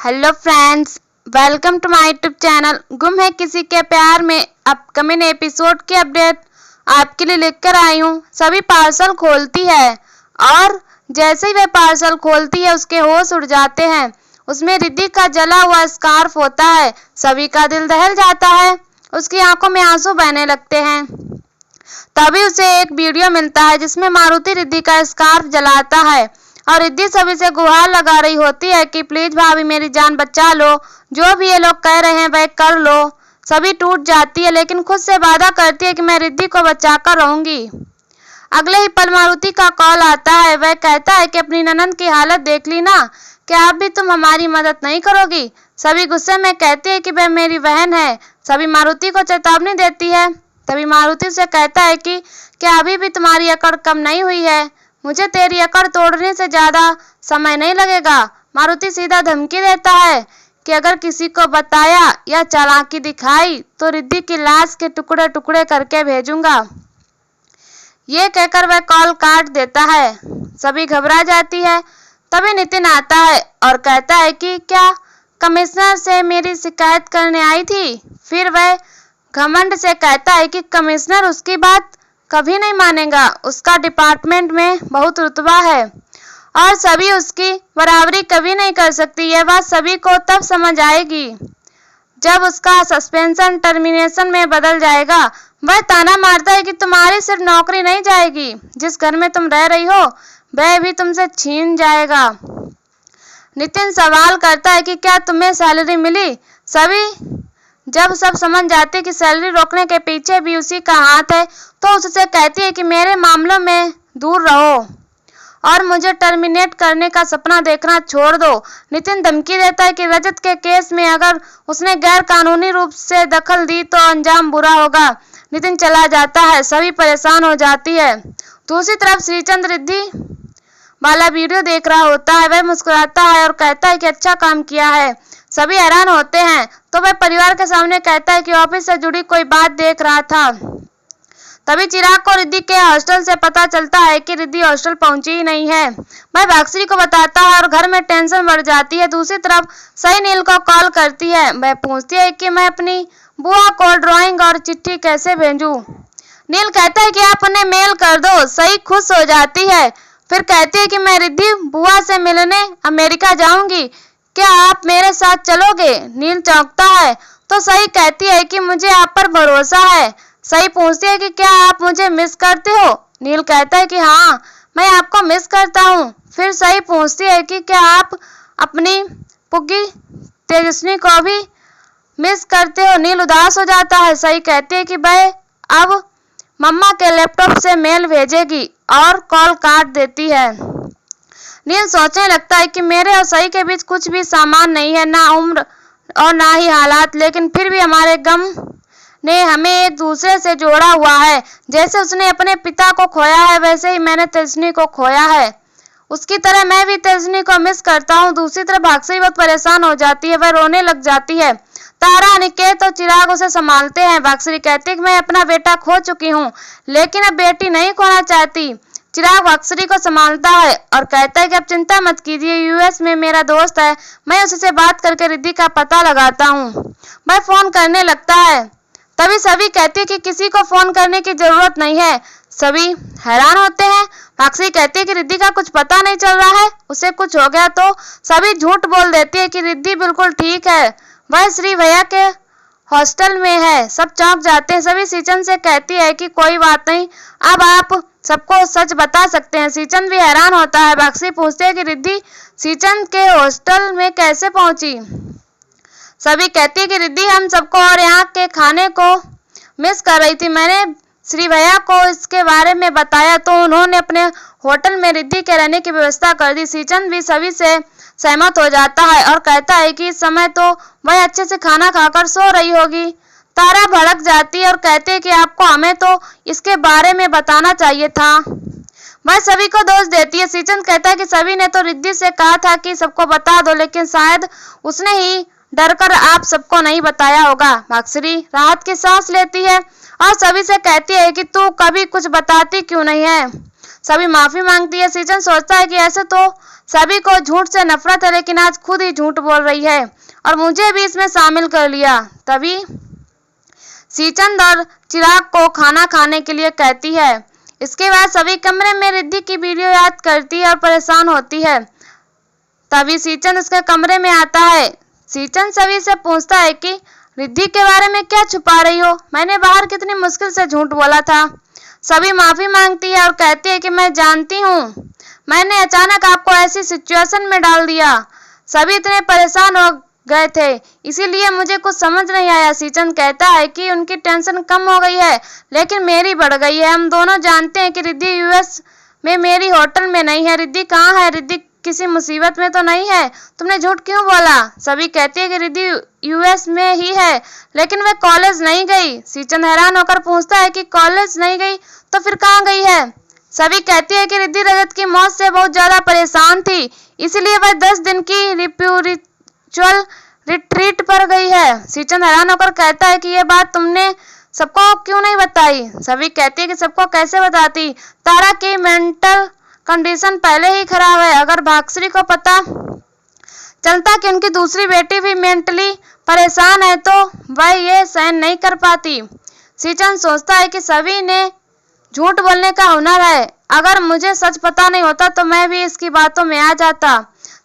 Hello friends, welcome to my YouTube channel. गुम है किसी के प्यार में अपकमिंग एपिसोड की अपडेट आपके लिए लेकर आई हूँ। सभी पार्सल खोलती है और जैसे ही वह पार्सल खोलती है उसके होश उड़ जाते हैं। उसमें रिद्धि का जला हुआ स्कार्फ होता है। सभी का दिल दहल जाता है, उसकी आंखों में आंसू बहने लगते हैं। तभी उसे एक वीडियो मिलता है जिसमें मारुति रिद्धि का स्कार्फ जलाता है और रिद्धि सभी से गुहार लगा रही होती है कि प्लीज भाभी मेरी जान बचा लो, जो भी ये लोग कह रहे हैं वह कर लो। सभी टूट जाती है लेकिन खुद से वादा करती है कि मैं रिद्धि को बचाकर रहूंगी। अगले ही पल मारुति का कॉल आता है। वह कहता है कि अपनी ननद की हालत देख ली ना, क्या आप भी तुम हमारी मदद नहीं करोगी? सभी गुस्से में कहती है कि वह मेरी बहन है। सभी मारुति को चेतावनी देती है। तभी मारुति से कहता है कि क्या अभी भी तुम्हारी अकड़ कम नहीं हुई है? मुझे तेरी अकड़ तोड़ने से ज्यादा समय नहीं लगेगा। मारुति सीधा धमकी देता है कि अगर किसी को बताया या चालाकी दिखाई तो रिद्धि की लाश के टुकड़े टुकड़े करके भेजूंगा। ये कहकर वह कॉल काट देता है। सभी घबरा जाती है। तभी नितिन आता है और कहता है कि क्या कमिश्नर से मेरी शिकायत करने आई थी? फिर वह घमंड से कहता है कि कमिश्नर उसकी बात कभी नहीं मानेगा, उसका डिपार्टमेंट में बहुत रुतबा है और सभी उसकी बराबरी कभी नहीं कर सकती। यह बात सभी को तब समझ आएगी जब उसका सस्पेंशन टर्मिनेशन में बदल जाएगा। वह ताना मारता है कि तुम्हारी सिर्फ नौकरी नहीं जाएगी, जिस घर में तुम रह रही हो वह भी तुमसे छीन जाएगा। नितिन सवाल करता है कि क्या तुम्हें सैलरी मिली? सभी जब सब समझ जाते कि सैलरी रोकने के पीछे भी उसी का हाथ है तो उससे कहती है कि मेरे मामलों में दूर रहो और मुझे टर्मिनेट करने का सपना देखना छोड़ दो। नितिन धमकी देता है कि रजत के केस में अगर उसने गैर कानूनी रूप से दखल दी तो अंजाम बुरा होगा। नितिन चला जाता है। सभी परेशान हो जाती है। दूसरी तरफ श्रीचंद रिद्धि वाला वीडियो देख रहा होता है। वह मुस्कुराता है और कहता है कि अच्छा काम किया है। सभी हैरान होते हैं तो वह परिवार के सामने कहता है कि ऑफिस से जुड़ी कोई बात देख रहा था। तभी चिराग को रिद्धि के हॉस्टल से पता चलता है कि रिद्धि हॉस्टल पहुंची ही नहीं है। वह भाग्यश्री को बताता है और घर में टेंशन बढ़ जाती है। दूसरी तरफ सई नील को कॉल करती है। वह पूछती है कि मैं अपनी बुआ को ड्राइंग और चिट्ठी कैसे भेजूं? नील कहता है कि आप उन्हें मेल कर दो। सई खुश हो जाती है। फिर कहती है कि मैं रिद्धि बुआ से मिलने अमेरिका जाऊंगी, क्या आप मेरे साथ चलोगे? नील चौंकता है तो सई कहती है कि मुझे आप पर भरोसा है। सई पूछती है कि क्या आप मुझे मिस करते हो? नील कहता है कि हाँ, मैं आपको मिस करता हूँ। फिर सई पूछती है कि क्या आप अपनी पुग्गी तेजस्विनी को भी मिस करते हो? नील उदास हो जाता है। सई कहती है कि वह अब मम्मा के लैपटॉप से मेल भेजेगी और कॉल काट देती है। नील सोचने लगता है कि मेरे और सई के बीच कुछ भी सामान नहीं है, ना उम्र और ना ही हालात, लेकिन फिर भी हमारे गम ने हमें एक दूसरे से जोड़ा हुआ है। जैसे उसने अपने पिता को खोया है वैसे ही मैंने तेजस्विनी को खोया है। उसकी तरह मैं भी तेजस्विनी को मिस करता हूँ। दूसरी तरफ भाग्यश्री बहुत परेशान हो जाती है। वह रोने लग जाती है। तारा, अनिकेत और चिराग उसे संभालते हैं। भाग्यश्री कहती है कि मैं अपना बेटा खो चुकी हूँ लेकिन अब बेटी नहीं खोना चाहती। चिराग भाग्यश्री को संभालता है और कहता है कि अब चिंता मत कीजिए, यूएस में मेरा दोस्त है, मैं उससे बात करके रिद्धि का पता लगाता हूँ। वह फोन करने लगता है। तभी सभी कहती है कि किसी को फोन करने की जरूरत नहीं है। सभी हैरान होते हैं। भाग्यश्री कहती है कि रिद्धि का कुछ पता नहीं चल रहा है, उसे कुछ हो गया तो। सभी झूठ बोल देती है कि रिद्धि बिल्कुल ठीक है, वह श्री भैया के हॉस्टल में है। सब चौंक जाते हैं। सभी श्रीचंद से कहती है कि कोई बात नहीं, अब आप सबको सच बता सकते हैं। श्रीचंद भी हैरान होता है। भाग्यश्री पूछते हैं कि रिद्धि श्रीचंद के हॉस्टल में कैसे पहुंची? सभी कहती है कि रिद्धि हम सबको और यहाँ के खाने को मिस कर रही थी। मैंने श्री भैया को इसके बारे में बताया तो उन्होंने अपने होटल में रिद्धि के रहने की व्यवस्था कर दी। श्रीचंद भी सभी से सहमत हो जाता है और कहता है कि इस समय तो वह अच्छे से खाना खाकर सो रही होगी। तारा भड़क जाती है और कहते हैं कि आपको हमें तो इसके बारे में बताना चाहिए था। वह सभी को दोष देती है। श्रीचंद कहता है कि सभी ने तो रिद्धि से कहा था कि सबको बता दो, लेकिन शायद उसने ही डरकर आप सबको नहीं बताया होगा। भाग्यश्री राहत की सांस लेती है और सभी से कहती है कि तू कभी कुछ बताती क्यों नहीं है? सभी माफी मांगती है। सीचन सोचता है कि ऐसे तो सभी को झूठ से नफरत है, लेकिन आज खुद ही झूठ बोल रही है और मुझे भी इसमें शामिल कर लिया। तभी सीचन और चिराग को खाना खाने के लिए कहती है। इसके बाद सभी कमरे में रिद्धि की वीडियो याद करती है और परेशान होती है। तभी सीचन उसके कमरे में आता है। सीचन सभी से पूछता है कि रिद्धि के बारे में क्या छुपा रही हो? मैंने बाहर कितनी मुश्किल से झूठ बोला था। सभी माफी मांगती है और कहती है कि मैं जानती हूँ, मैंने अचानक आपको ऐसी सिचुएशन में डाल दिया। सभी इतने परेशान हो गए थे, इसीलिए मुझे कुछ समझ नहीं आया। सीचन कहता है कि उनकी टेंशन कम हो गई है, लेकिन मेरी बढ़ गई है। हम दोनों जानते हैं कि रिद्धि यूएस में मेरी होटल में नहीं है। रिद्धि कहाँ है? रिद्धि किसी मुसीबत में तो नहीं है? तुमने झूठ क्यों बोला? सभी कहती है कि रिद्धि यूएस में ही है, लेकिन वह कॉलेज नहीं गई। सीचन हैरान होकर पूछता है कि कॉलेज नहीं गई तो फिर कहाँ गई है? सभी कहती है कि रिद्धि रजत की मौत से बहुत ज्यादा परेशान थी, इसलिए वह 10 दिन की स्पिरिचुअल रिट्रीट पर गई है। सीचन हैरान होकर कहता है कि यह बात तुमने सबको क्यों नहीं बताई? सभी कहती है कि सबको कैसे बताती? तारा की मेंटल कंडीशन पहले ही खराब है। अगर भाग्यश्री को पता चलता कि उनकी दूसरी बेटी भी मेंटली परेशान है तो वह ये सहन नहीं कर पाती। सीचन सोचता है कि सभी ने झूठ बोलने का हुनर है। अगर मुझे सच पता नहीं होता तो मैं भी इसकी बातों में आ जाता।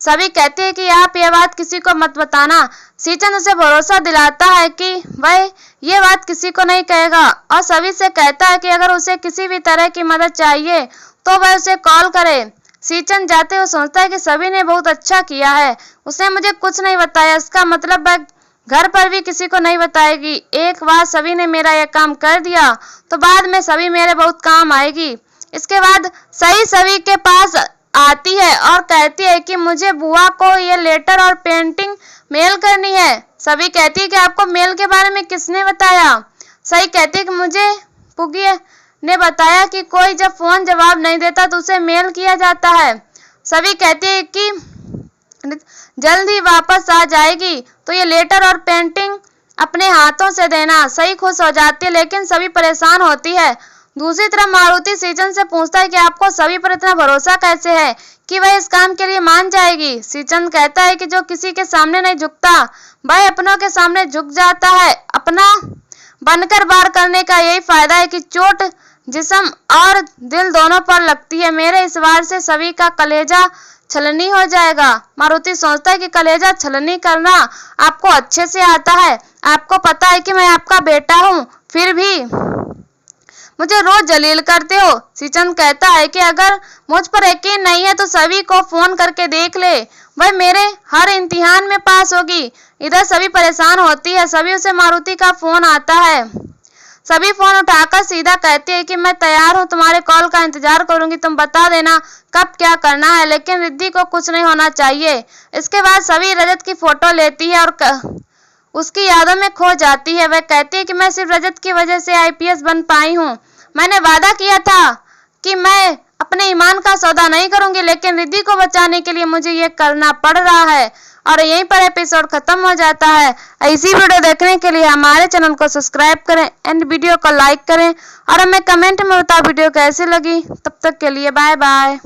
सभी कहती है कि आप ये बात किसी को मत बताना। सीचन उसे भरोसा दिलाता है कि वह ये बात किसी को नहीं कहेगा और सभी से कहता है कि अगर उसे किसी भी तरह की मदद चाहिए तो वह उसे कॉल करे। सीचन जाते हुए सोचता है कि सभी ने बहुत अच्छा किया है, उसने मुझे कुछ नहीं बताया, इसका मतलब वह घर पर भी किसी को नहीं बताएगी। एक बार सभी ने मेरा यह काम कर दिया तो बाद में सभी मेरे बहुत काम आएगी। इसके बाद सही सभी के पास आती है और कहती है कि मुझे बुआ को ये लेटर और पेंटिंग मेल करनी है। सभी कहती है कि आपको मेल के बारे में किसने बताया? सही कहती है कि मुझे पुगी ने बताया कि कोई जब फोन जवाब नहीं देता तो उसे मेल किया जाता है। सभी कहती है कि जल्द ही वापस आ जाएगी तो ये लेटर और पेंटिंग अपने हाथों से देना। सही खुश हो जाती है, लेकिन सभी परेशान होती है। दूसरी तरफ मारुति सीचन से पूछता है कि आपको सभी पर इतना भरोसा कैसे है कि वह इस काम के लिए मान जाएगी? सीचन कहता है कि जो किसी के सामने नहीं झुकता वह अपनों के सामने झुक जाता है। अपना बनकर वार करने का यही फायदा है कि चोट जिस्म और दिल दोनों पर लगती है। मेरे इस वार से सभी का कलेजा छलनी हो जाएगा। मारुति सोचता है कि कलेजा छलनी करना आपको अच्छे से आता है। आपको पता है कि मैं आपका बेटा हूँ, फिर भी मुझे रोज जलील करते हो। सीचन कहता है कि अगर मुझ पर यकीन नहीं है तो सभी को फोन करके देख ले, वह मेरे हर इम्तिहान में पास होगी। इधर सभी परेशान होती है। सभी उसे मारुति का फोन आता है। सभी फोन उठाकर सीधा कहती है कि मैं तैयार हूँ, तुम्हारे कॉल का इंतजार करूंगी, तुम बता देना कब क्या करना है, लेकिन रिद्धि को कुछ नहीं होना चाहिए। इसके बाद सभी रजत की फोटो लेती है और उसकी यादों में खो जाती है। वह कहती है कि मैं सिर्फ रजत की वजह से आईपीएस बन पाई हूँ। मैंने वादा किया था कि मैं अपने ईमान का सौदा नहीं करूंगी, लेकिन रिद्धि को बचाने के लिए मुझे ये करना पड़ रहा है। और यहीं पर एपिसोड खत्म हो जाता है। ऐसी वीडियो देखने के लिए हमारे चैनल को सब्सक्राइब करें एंड वीडियो को लाइक करें और हमें कमेंट में बताओ वीडियो कैसी लगी। तब तक के लिए बाय बाय।